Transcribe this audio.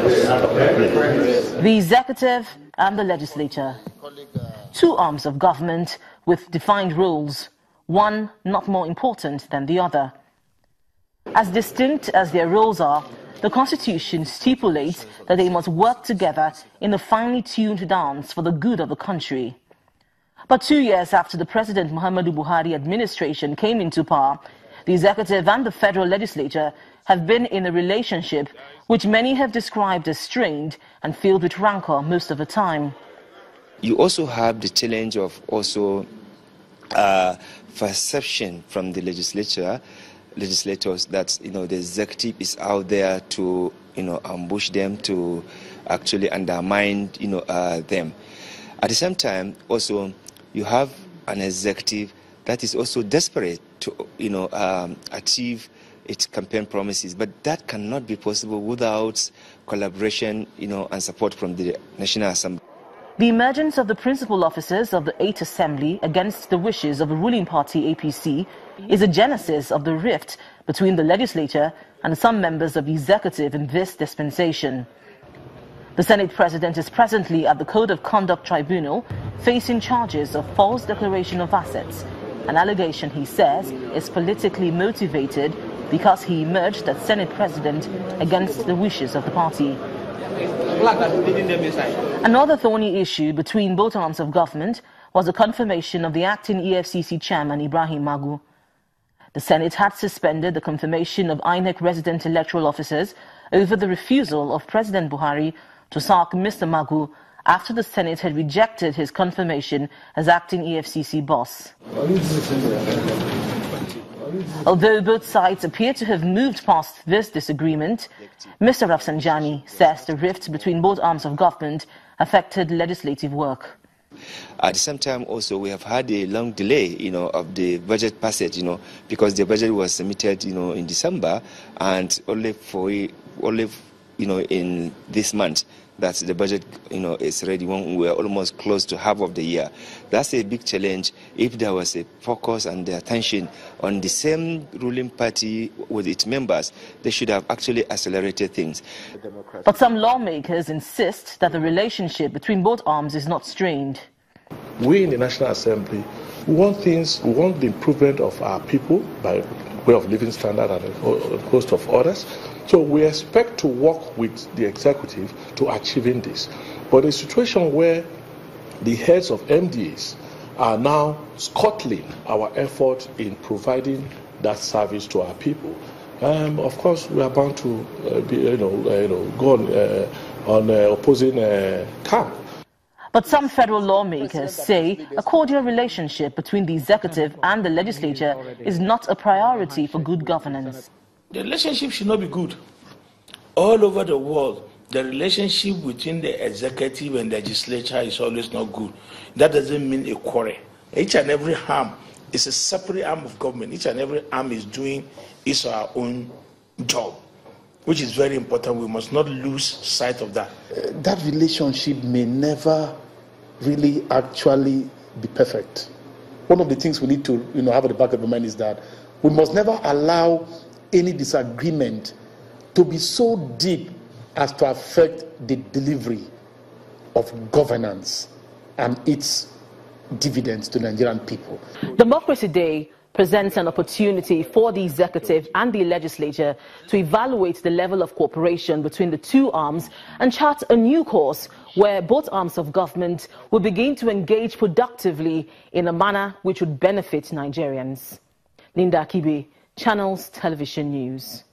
The executive and the legislature, two arms of government with defined roles, one not more important than the other. As distinct as their roles are, the Constitution stipulates that they must work together in a finely tuned dance for the good of the country. But 2 years after the President Muhammadu Buhari administration came into power, the executive and the federal legislature have been in a relationship which many have described as strained and filled with rancor most of the time. You also have the challenge of also perception from the legislators that the executive is out there to ambush them, to actually undermine them. At the same time, also you have an executive that is also desperate to achieve its campaign promises, but that cannot be possible without collaboration and support from the National Assembly. The emergence of the principal officers of the 8th Assembly against the wishes of the ruling party APC is a genesis of the rift between the legislature and some members of the executive in this dispensation. The Senate President is presently at the Code of Conduct Tribunal facing charges of false declaration of assets, an allegation he says is politically motivated because he emerged as Senate President against the wishes of the party. Another thorny issue between both arms of government was the confirmation of the acting EFCC chairman Ibrahim Magu. The Senate had suspended the confirmation of INEC resident electoral officers over the refusal of President Buhari to sack Mr. Magu after the Senate had rejected his confirmation as acting EFCC boss. Although both sides appear to have moved past this disagreement, Mr. Rafsanjani says the rift between both arms of government affected legislative work. At the same time, also, we have had a long delay, of the budget passage, because the budget was submitted, in December, and only in this month that the budget, is ready when we are almost close to half of the year. That's a big challenge. If there was a focus and the attention on the same ruling party with its members, they should have actually accelerated things. But some lawmakers insist that the relationship between both arms is not strained. We in the National Assembly, we want the improvement of our people by way of living standard and a host of others. So we expect to work with the executive to achieving this. But a situation where the heads of MDAs are now scuttling our effort in providing that service to our people, of course we are bound to go on opposing camp. But some federal lawmakers say a cordial relationship between the executive and the legislature is not a priority for good governance. The relationship should not be good. All over the world, the relationship between the executive and the legislature is always not good. That doesn't mean a quarrel. Each and every arm is a separate arm of government. Each and every arm is doing its or her own job, which is very important. We must not lose sight of that. That relationship may never really actually be perfect. One of the things we need to have at the back of our mind is that we must never allow any disagreement to be so deep as to affect the delivery of governance and its dividends to the Nigerian people. Democracy Day presents an opportunity for the executive and the legislature to evaluate the level of cooperation between the two arms and chart a new course where both arms of government will begin to engage productively in a manner which would benefit Nigerians. Linda Akibe, Channels Television News.